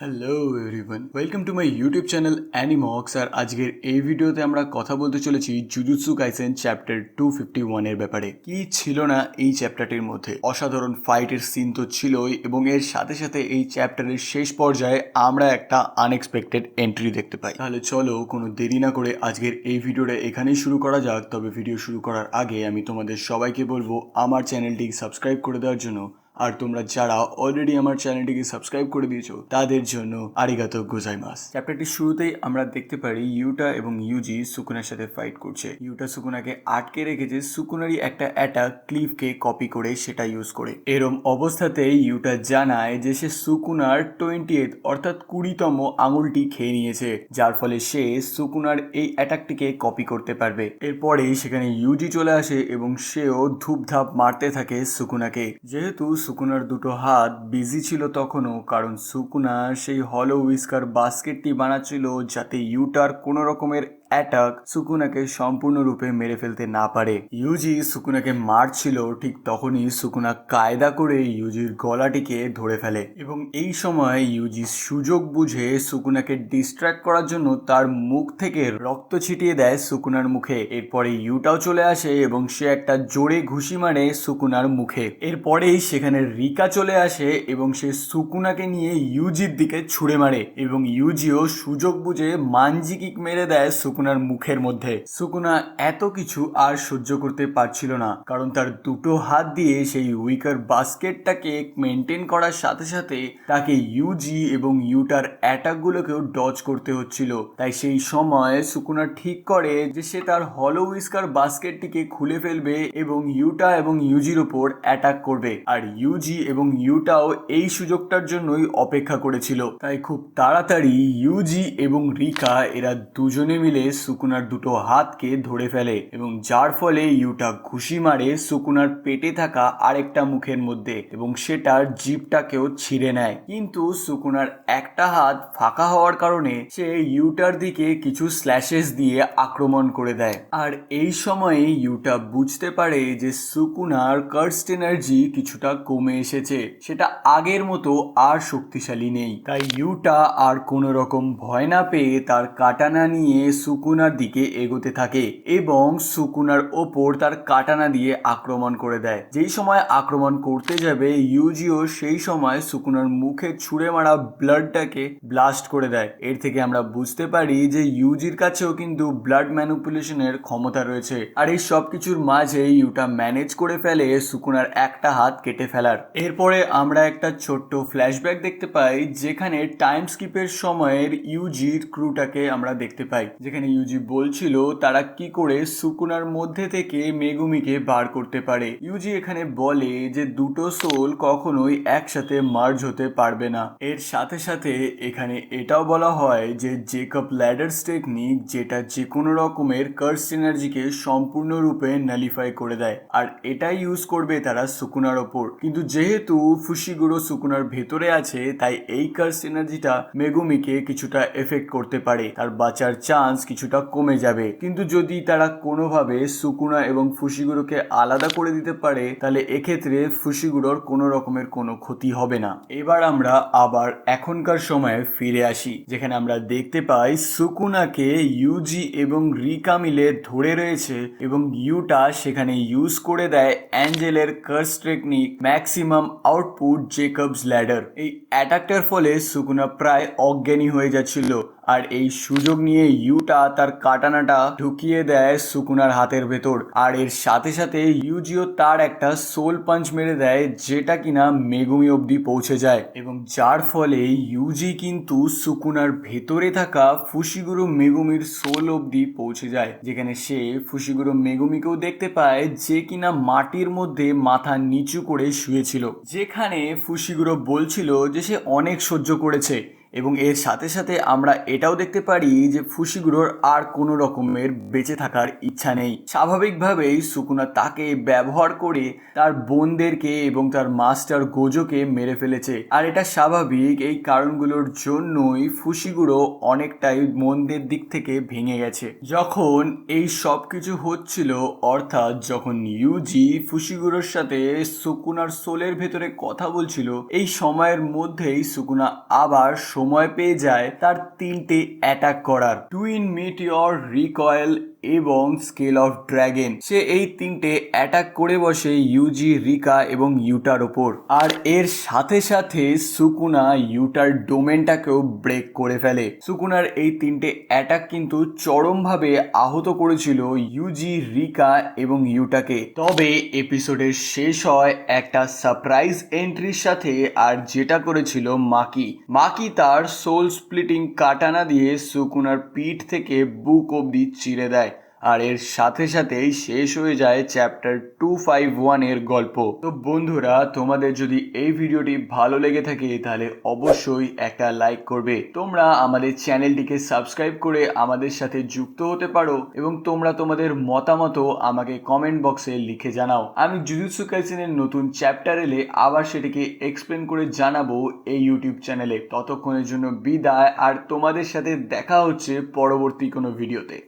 Hello everyone, welcome to my YouTube channel Animox. আর আজকের এই ভিডিওতে আমরা কথা বলতে চলেছি জুজুৎসু কাইসেন চ্যাপ্টার 251 এর ব্যাপারে। কি ছিল না এই চ্যাপ্টারটির মধ্যে? অসাধারণ ফাইটের সিন তো ছিলই, এবং এর সাথে সাথে এই চ্যাপ্টারের শেষ পর্যায়ে আমরা একটা আনএক্সপেক্টেড এন্ট্রি দেখতে পাই। তাহলে চলো কোনো দেরি না করে আজকের এই ভিডিওটা এখানেই শুরু করা যাক। তবে ভিডিও শুরু করার আগে আমি তোমাদের সবাইকে বলবো আমার চ্যানেলটি সাবস্ক্রাইব করে দেওয়ার জন্য। আর তোমরা যারা অলরেডি আমার চ্যানেলটিকে সাবস্ক্রাইব করে দিয়েছো তাদের জন্য আরিগাতো গোজাইমাস। চ্যাপ্টারটির শুরুতেই আমরা দেখতে পারি ইউটা এবং ইউজি সুকুনার সাথে ফাইট করছে। ইউটা সুকুনাকে আটকে রেখেছে সুকুনারই একটা অ্যাটাক ক্লিফকে কপি করে সেটা ইউজ করে। এরম অবস্থাতেই ইউটা জানায় যে সে সুকুনার 20th অর্থাৎ 20তম আঙুলটি খেয়ে নিয়েছে, যার ফলে সে সুকুনার এই অ্যাটাকটিকে কপি করতে পারবে। এরপরেই সেখানে ইউজি চলে আসে এবং সেও ধূপধাপ মারতে থাকে সুকুনাকে। যেহেতু সুকুনার দুটো হাত বিজি ছিল তখনও, কারণ সুকুনা সেই হলো উইস্কার বাস্কেটটি বানাচ্ছিল যাতে ইউটার কোনো রকমের অ্যাটাক সুকুনাকে সম্পূর্ণরূপে মেরে ফেলতে না পারে। ইউজি সুকুনাকে মারছিল, ঠিক তখনই সুকুনা কায়দা করে ইউজির গলাটিকে ধরে ফেলে এবং এই সময় ইউজি সুযোগ বুঝে সুকুনাকে ডিস্ট্র্যাক্ট করার জন্য তার মুখ থেকে রক্ত ছিটিয়ে দেয় সুকুনার মুখে। এরপরে ইউটাও চলে আসে এবং সে একটা জোরে ঘুষি মারে সুকুনার মুখে। এরপরেই সেখানে রিকা চলে আসে এবং সে সুকুনাকে নিয়ে ইউজির দিকে ছুড়ে মারে এবং ইউজিও সুযোগ বুঝে মানজি কিক মেরে দেয় সুকুনার মুখের মধ্যে। সুকুনা এত কিছু আর সহ্য করতে পারছিল না, কারণ তার দুটো হাত দিয়ে সেই উইকার বাস্কেটটাকে মেনটেন করার সাথে সাথে তাকে ইউজি এবং ইউটার অ্যাটাকগুলোকেও ডজ করতে হচ্ছিল। তাই সেই সময় সুকুনা ঠিক করে যে সে তার হলো উইস্কার বাস্কেটটিকে খুলে ফেলবে এবং ইউটা এবং ইউজির ওপর অ্যাটাক করবে। আর ইউজি এবং ইউটাও এই সুযোগটার জন্যই অপেক্ষা করেছিল। তাই খুব তাড়াতাড়ি ইউজি এবং রিকা এরা দুজনে মিলে সুকুনার দুটো হাতকে ধরে ফেলে এবং যার ফলে ইউটা ঘুষি মারে সুকুনার পেটে থাকা আরেকটা মুখের মধ্যে এবং সেটার জিভটাকেও ছিঁড়ে নেয়। কিন্তু সুকুনার একটা হাত ফাঁকা হওয়ার কারণে সে ইউটার দিকে কিছু স্ল্যাশেস দিয়ে আক্রমণ করে দেয়। আর এই সময়ে ইউটা বুঝতে পারে যে সুকুনার কার্সড এনার্জি কিছুটা কমে এসেছে, সেটা আগের মতো আর শক্তিশালী নেই। তাই ইউটা আর কোনো রকম ভয় না পেয়ে তার কাটানা নিয়ে সুকুনার দিকে এগোতে থাকে এবং সুকুনার ওপর তার কাটানা দিয়ে আক্রমণ করে দেয়। যেই সময় আক্রমণ করতে যাবে ইউজিও সেই সময় সুকুনার মুখে ছুঁড়ে মারা ব্লাডটাকে ব্লাস্ট করে দেয়। এর থেকে আমরা বুঝতে পারি যে ইউজির কাছেও কিন্তু ব্লাড ম্যানিপুলেশনের ক্ষমতা রয়েছে। আর এই সব কিছুর মাঝে ইউটা ম্যানেজ করে ফেলে সুকুনার একটা হাত কেটে ফেলার। এরপরে আমরা একটা ছোট্ট ফ্ল্যাশব্যাক দেখতে পাই যেখানে টাইম স্কিপের সময়ের ইউজির ক্রুটাকে আমরা দেখতে পাই, যেখানে ইউজি বলছিল তারা কি করে সুকুনার মধ্যে থেকে মেগুমিকে বার করতে পারে। ইউজি এখানে বলে যে দুটো সোল কখনোই একসাথে মার্জ হতে পারবে না। এর সাথে সাথে এখানে এটাও বলা হয় যে জেকব ল্যাডার্স টেকনিক, যেটা যে কোনো রকমের কার্সড এনার্জিকে সম্পূর্ণরূপে নালিফাই করে দেয়, আর এটাই ইউজ করবে তারা সুকুনার ওপর। কিন্তু যেহেতু ফুশিগুরো সুকুনার ভেতরে আছে, তাই এই কার্সড এনার্জিটা মেগুমিকে কিছুটা এফেক্ট করতে পারে, তার বাঁচার চান্স কিছুটা কমে যাবে। কিন্তু যদি তারা কোনোভাবে সুকুনা এবং ফুশিগুরোকে আলাদা করে দিতে পারে, তাহলে এক্ষেত্রে ফুশিগুরোর কোনো রকমের কোনো ক্ষতি হবে না। এবার আমরা আবার এখনকার সময়ে ফিরে আসি, যেখানে আমরা দেখতে পাই সুকুনাকে ইউজি এবং রিকা মিলে ধরে রয়েছে এবং ইউটা সেখানে ইউজ করে দেয় অ্যাঞ্জেলের curse technique maximum output Jacob's ladder. এই অ্যাটাকটার ফলে সুকুনা প্রায় অজ্ঞানী হয়ে যাচ্ছিল, আর এই সুযোগ নিয়ে ইউটা তার কাটানাটা ঢুকিয়ে দেয় সুকুনার হাতের ভেতর। আর এর সাথে সাথে ইউজিও তার একটা সোল পাঞ্চ মেরে দেয়, যেটা কিনা মেগুমি অবধি পৌঁছে যায় এবং যার ফলে ইউজি কিন্তু সুকুনার ভেতরে থাকা ফুশিগুরো মেগুমির সোল অবধি পৌঁছে যায়, যেখানে সে ফুশিগুরো মেগুমিকেও দেখতে পায় যে কিনা মাটির মধ্যে মাথা নিচু করে শুয়েছিল। যেখানে ফুশিগুরো বলছিল যে সে অনেক সহ্য করেছে এবং এর সাথে সাথে আমরা এটাও দেখতে পারি যে ফুশিগুরোর আর কোনো রকমের বেঁচে থাকার ইচ্ছা নেই। স্বাভাবিকভাবেই সুকুনা তাকে ব্যবহার করে তার বোনদেরকে এবং তার মাস্টার গোজোকে মেরে ফেলেছে, আর এটা স্বাভাবিক। এই কারণগুলোর জন্যই ফুশিগুরো অনেকটাই মনদের দিক থেকে ভেঙে গেছে। যখন এই সব কিছু হচ্ছিল, অর্থাৎ যখন ইউজি ফুশিগুরোর সাথে সুকুনার সোলের ভেতরে কথা বলছিল, এই সময়ের মধ্যেই সুকুনা আবার সময় পেয়ে যায় তার 3টে অ্যাটাক করার, টুইন মিটিওর, রিকয়েল এবং স্কেল অফ ড্র্যাগন। সে এই 3টে অ্যাটাক করে বসে ইউজি, রিকা এবং ইউটার ওপর। আর এর সাথে সাথে সুকুনা ইউটার ডোমেনটাকেও ব্রেক করে ফেলে। সুকুনার এই 3টে অ্যাটাক কিন্তু চরমভাবে আহত করেছিল ইউজি, রিকা এবং ইউটাকে। তবে এপিসোডের শেষ হয় একটা সারপ্রাইজ এন্ট্রির সাথে, আর যেটা করেছিল মাকি তার সোল স্প্লিটিং কাটানা দিয়ে সুকুনার পিঠ থেকে বুক অবধি চিরে দেয়। আর এর সাথে সাথেই শেষ হয়ে যায় চ্যাপ্টার 251 এর গল্প। তো বন্ধুরা, তোমাদের যদি এই ভিডিওটি ভালো লেগে থাকে তাহলে অবশ্যই একটা লাইক করবে। তোমরা আমাদের চ্যানেলটিকে সাবস্ক্রাইব করে আমাদের সাথে যুক্ত হতে পারো এবং তোমরা তোমাদের মতামতও আমাকে কমেন্ট বক্সে লিখে জানাও। আমি জুজুৎসু কাইসেনের নতুন চ্যাপ্টার এলে আবার সেটিকে এক্সপ্লেন করে জানাবো এই ইউটিউব চ্যানেলে। ততক্ষণের জন্য বিদায়, আর তোমাদের সাথে দেখা হচ্ছে পরবর্তী কোনো ভিডিওতে।